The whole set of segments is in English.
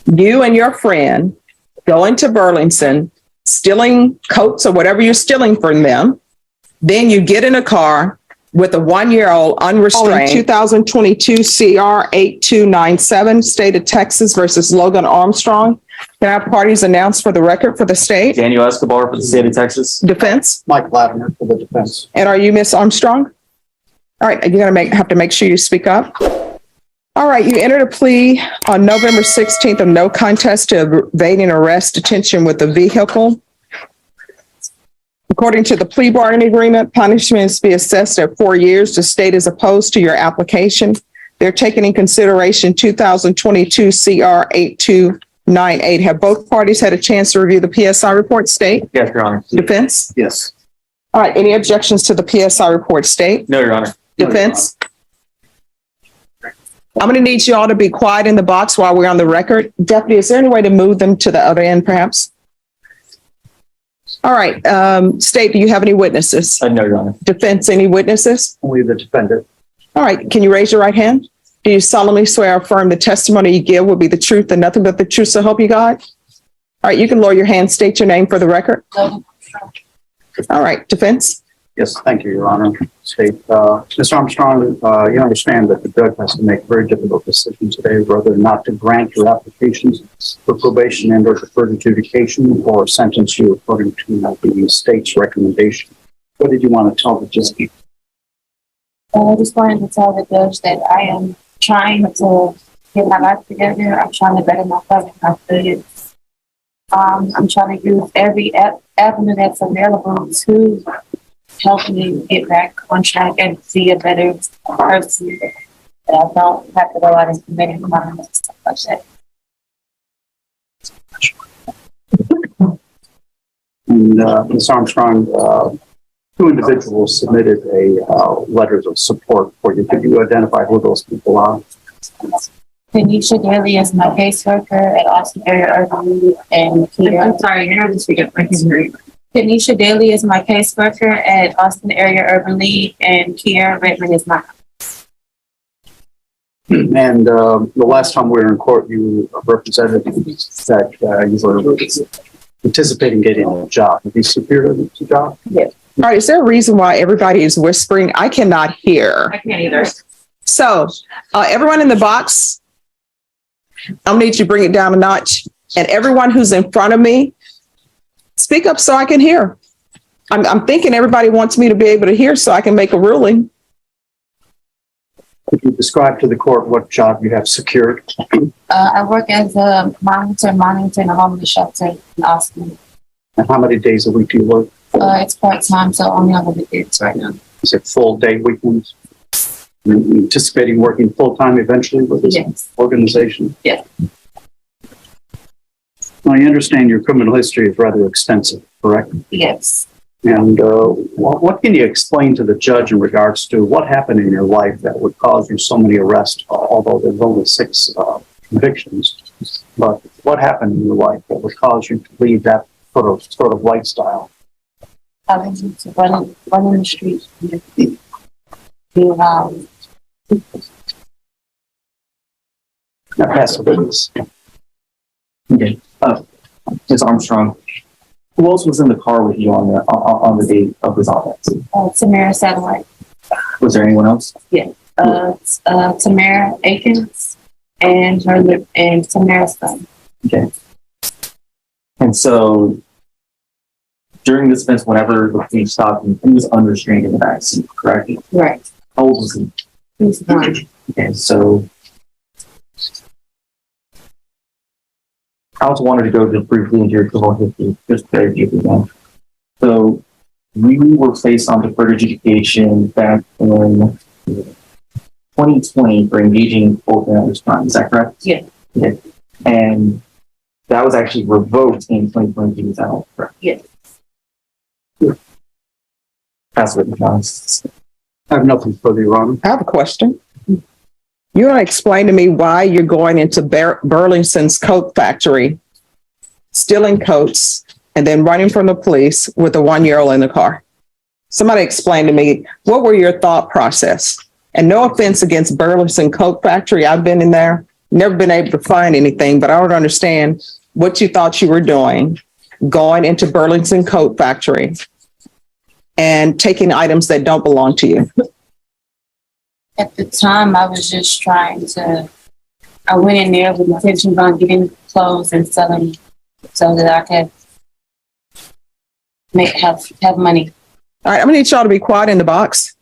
You and your friend go into Burlington, stealing coats or whatever you're stealing from them. Then you get in a car with a 1-year-old unrestrained. 2022 CR 8297, State of Texas versus Logan Armstrong. Can I have parties announced for the record for the state? Daniel Escobar for the state of Texas. Defense? Mike Latimer for the defense. And are you Miss Armstrong? All right, you're going to have to make sure you speak up. All right, you entered a plea on November 16th of no contest to evading arrest, detention with a vehicle. According to the plea bargaining agreement, punishments be assessed at 4 years. The state is opposed to your application. They're taking in consideration 2022 CR 8298. Have both parties had a chance to review the PSI report, state? Yes, Your Honor. Defense? Yes. All right, any objections to the PSI report, state? No, Your Honor. Defense? I'm going to need you all to be quiet in the box while we're on the record. Deputy, is there any way to move them to the other end, perhaps? All right, state, do you have any witnesses? No, Your Honor. Defense, any witnesses? Only the defendant. All right, can you raise your right hand? Do you solemnly swear or affirm the testimony you give will be the truth and nothing but the truth, so help you God? All right, you can lower your hand, state your name for the record. All right, defense? Yes, thank you, Your Honor. State, Ms. Armstrong, you understand that the judge has to make a very difficult decision today whether or not to grant your applications for probation and or deferred adjudication or sentence you according to the state's recommendation. What did you want to tell the judge? I just wanted to tell the judge that I am trying to get my life together. I'm trying to better myself and my studies. I'm trying to use every avenue that's available to help me get back on track and be a better person. That I don't have to go out and commit crimes and stuff like that. And Ms. Armstrong, two individuals submitted letters of support for you. Could you identify who those people are? Tanisha Daly is my caseworker at Austin Area Urban League and Kia. I'm sorry, you're going to speak up. I can hear you. Tanisha Daly is my caseworker at Austin Area Urban League, and Kiera Redmond is my. And the last time we were in court, you represented that you were anticipating getting a job. Would be superior to job? Yes. All right, is there a reason why everybody is whispering? I cannot hear. I can't either. So, everyone in the box, I'm going to need you to bring it down a notch. And everyone who's in front of me, speak up so I can hear. I'm thinking everybody wants me to be able to hear so I can make a ruling. Could you describe to the court what job you have secured? I work as a monitoring a homeless shelter in Austin. And how many days a week do you work? It's part-time, so only on the weekends right now. Is it full day weekends? You're anticipating working full-time eventually with this organization? Yeah. Now, I understand your criminal history is rather extensive, correct? Yes. And what can you explain to the judge in regards to what happened in your life that would cause you so many arrests, although there's only 6 convictions? But what happened in your life that would cause you to lead that sort of lifestyle? I was to run in the streets, be around. Now, pass the witness. Okay. Ms. Armstrong, who else was in the car with you on the day of this offense? Tamara Satellite. Was there anyone else? Yeah. Tamara Akins and Tamara's son. Okay. And so during this offense, whenever the police stopped him, he was unrestrained in the backseat, correct? Right. How old was he? He was 1. Okay, so I also wanted to go just briefly into your criminal history, just very briefly again. So you were placed on deferred adjudication back in 2020 for engaging in full this crime. Is that correct? Yeah. Okay. And that was actually revoked in 2022. Is that all correct? Yes. Pass it, John. I have nothing further, Your Honor. I have a question. You want to explain to me why you're going into Burlington's coat factory, stealing coats, and then running from the police with a 1-year-old in the car? Somebody explain to me, what were your thought process? And no offense against Burlington Coat Factory. I've been in there. never been able to find anything, but I don't understand what you thought you were doing, going into Burlington Coat Factory and taking items that don't belong to you. At the time, I was just trying to, I went in there with intentions on getting clothes and selling so that I could have money. All right, I'm gonna need y'all to be quiet in the box.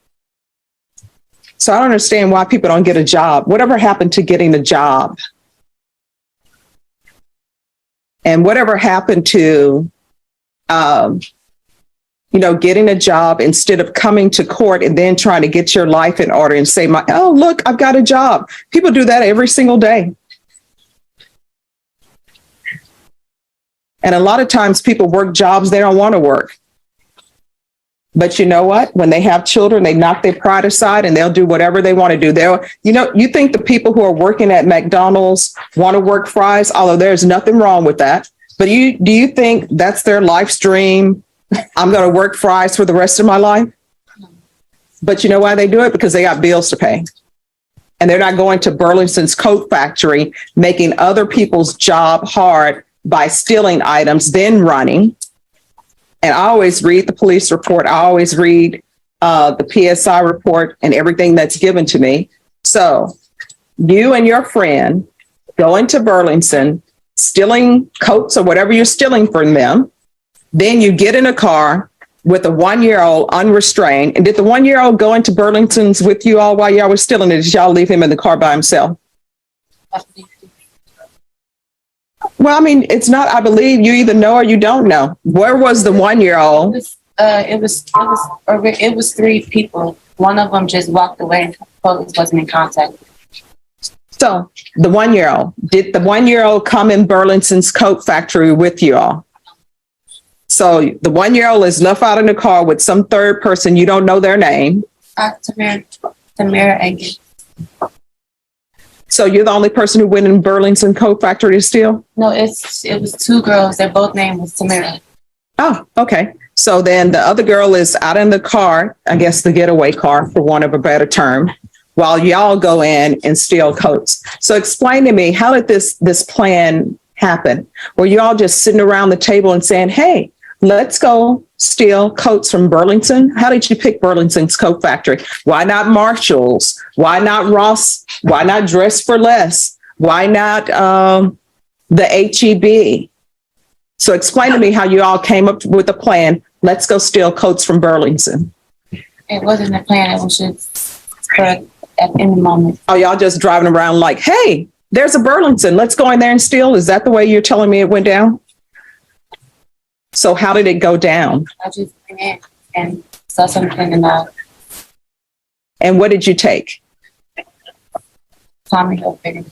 So I don't understand why people don't get a job. Whatever happened to getting a job? And whatever happened to, getting a job instead of coming to court and then trying to get your life in order and say, oh, look, I've got a job. People do that every single day. And a lot of times people work jobs they don't want to work. But you know what? When they have children, they knock their pride aside and they'll do whatever they want to do. You think the people who are working at McDonald's want to work fries, although there's nothing wrong with that. But do you think that's their life's dream? I'm going to work fries for the rest of my life. But you know why they do it? Because they got bills to pay. And they're not going to Burlington's coat factory, making other people's job hard by stealing items, then running. And I always read the police report. I always read the PSI report and everything that's given to me. So you and your friend go into Burlington, stealing coats or whatever you're stealing from them. Then you get in a car with a 1-year-old unrestrained. And did the 1-year-old go into Burlington's with you all while y'all were stealing it? Did y'all leave him in the car by himself? Well, I mean, it's not, I believe you either know or you don't know. Where was the 1-year-old? It was 3 people. One of them just walked away and police wasn't in contact. So the 1-year-old, did the 1-year-old come in Burlington's coat factory with you all? So the 1-year-old is left out in the car with some third person. You don't know their name. Tamir Agin. So you're the only person who went in Burlington coat factory to steal? No, it was 2 girls. Their both name was Tamira. Oh, okay. So then the other girl is out in the car, I guess the getaway car, for want of a better term, while y'all go in and steal coats. So explain to me, how did this plan happen? Were you all just sitting around the table and saying, hey, let's go steal coats from Burlington? How did you pick Burlington's coat factory? Why not Marshall's? Why not Ross? Why not Dress for Less? Why not the HEB? So explain to me how you all came up with a plan. Let's go steal coats from Burlington. It wasn't a plan. It was just in the moment. Oh, y'all just driving around like, hey, there's a Burlington. Let's go in there and steal. Is that the way you're telling me it went down? So how did it go down? I just went in and saw something And what did you take? Tommy Hilfiger.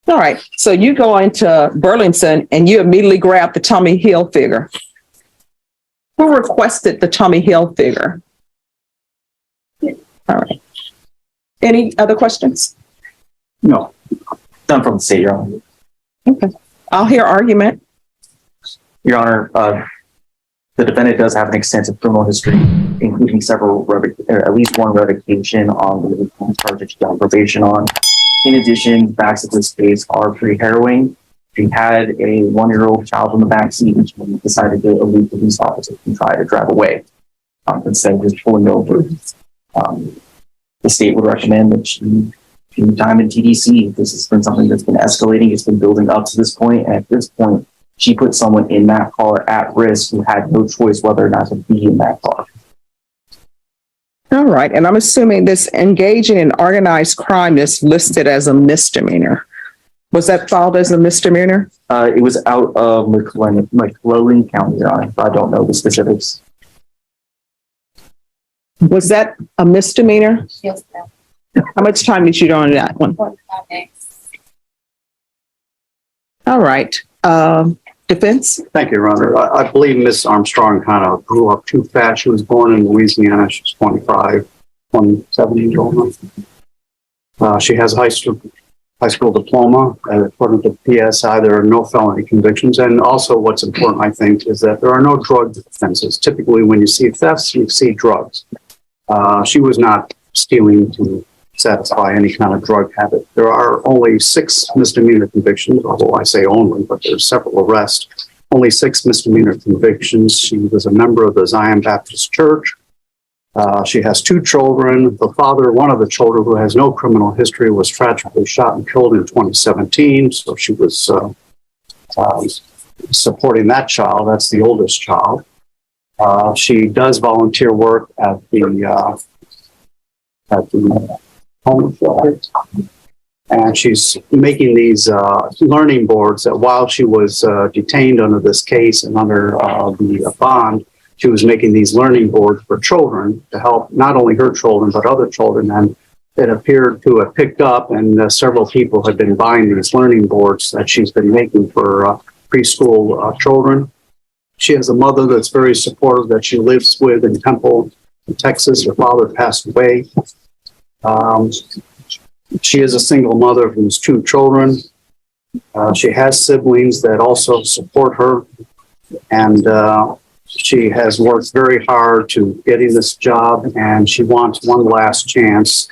All right. So you go into Burlington and you immediately grab the Tommy Hilfiger. Who requested the Tommy Hilfiger? All right. Any other questions? No. None from the state, Your Honor. Okay. I'll hear argument. Your Honor, the defendant does have an extensive criminal history, including at least one revocation on the charges she's on probation on. In addition, facts of this case are pretty harrowing. She had a 1-year-old child in the backseat and she decided to elude police officers and try to drive away instead of just pulling over. The state would recommend that she do time in TDC. This has been something that's been escalating. It's been building up to this point, and at this point, she put someone in that car at risk who had no choice whether or not to be in that car. All right. And I'm assuming this engaging in organized crime is listed as a misdemeanor. Was that filed as a misdemeanor? It was out of McClellan County, Your Honor. I don't know the specifics. Was that a misdemeanor? Yes, ma'am. How much time did you do on that one? 45 days. All right. Defense? Thank you, Your Honor. I believe Ms. Armstrong kind of grew up too fast. She was born in Louisiana. She's 27 years old now. She has a high school diploma. According to PSI, there are no felony convictions. And also what's important, I think, is that there are no drug offenses. Typically, when you see thefts, you see drugs. She was not stealing to satisfy any kind of drug habit. There are only 6 misdemeanor convictions, although I say only, but there's several arrests. Only 6 misdemeanor convictions. She was a member of the Zion Baptist Church. She has 2 children. The father, one of the children who has no criminal history, was tragically shot and killed in 2017. So she was supporting that child. That's the oldest child. She does volunteer work at the home shelter. And she's making these learning boards that while she was detained under this case and under the bond, she was making these learning boards for children to help not only her children, but other children. And it appeared to have picked up, and several people have been buying these learning boards that she's been making for preschool children. She has a mother that's very supportive that she lives with in Temple, Texas. Her father passed away. She is a single mother who's 2 children. She has siblings that also support her. And she has worked very hard to getting this job, and she wants one last chance.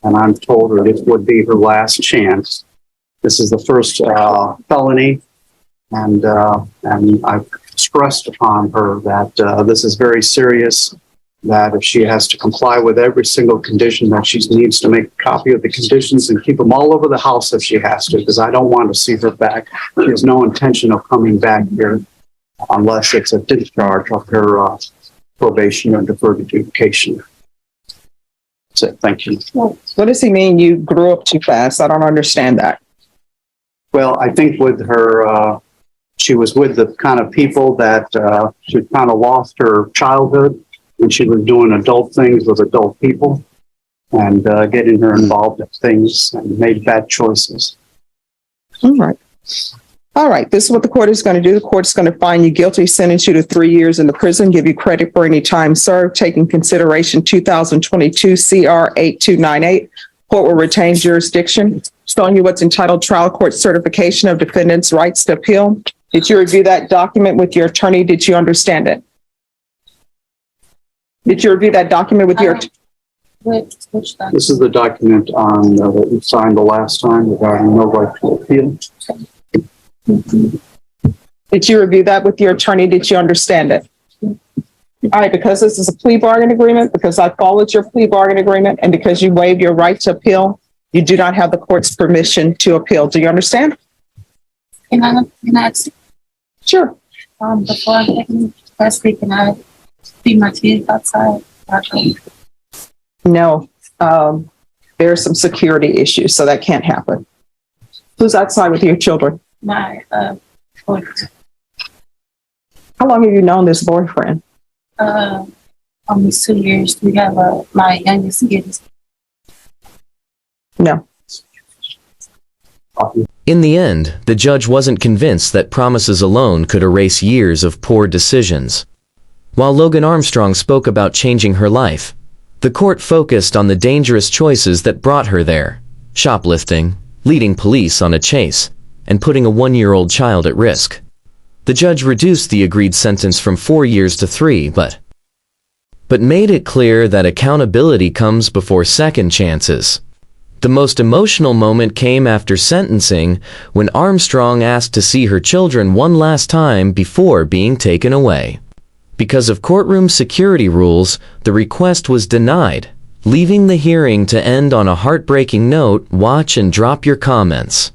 And I'm told her this would be her last chance. This is the first felony. And I've stressed upon her that this is very serious, that if she has to comply with every single condition, that she needs to make a copy of the conditions and keep them all over the house if she has to, because I don't want to see her back. She has no intention of coming back here unless it's a discharge of her probation or deferred adjudication. That's it. Thank you. What does he mean you grew up too fast? I don't understand that. Well, I think with her, she was with the kind of people that she kind of lost her childhood when she was doing adult things with adult people and getting her involved in things and made bad choices. All right. All right. This is what the court is going to do. The court is going to find you guilty, sentence you to 3 years in the prison, give you credit for any time served, taking consideration 2022 CR 8298. Court will retain jurisdiction, showing you what's entitled Trial Court Certification of Defendant's Rights to Appeal. Did you review that document with your attorney? Did you understand it? Did you review that document with your attorney? Which document? This is the document on that you signed the last time regarding no right to appeal. Did you review that with your attorney? Did you understand it? All right, because this is a plea bargain agreement, because I followed your plea bargain agreement, and because you waived your right to appeal, you do not have the court's permission to appeal. Do you understand? Can I ask? Sure. Before I'm taking custody, can I see my kids outside? No, there are some security issues, so that can't happen. Who's outside with your children? My boyfriend. How long have you known this boyfriend? Almost 2 years. We have my youngest kid is. No. In the end, the judge wasn't convinced that promises alone could erase years of poor decisions. While Logan Armstrong spoke about changing her life, the court focused on the dangerous choices that brought her there: shoplifting, leading police on a chase, and putting a 1-year-old child at risk. The judge reduced the agreed sentence from 4 years to 3, but made it clear that accountability comes before second chances. The most emotional moment came after sentencing, when Armstrong asked to see her children one last time before being taken away. Because of courtroom security rules, the request was denied, leaving the hearing to end on a heartbreaking note. Watch and drop your comments.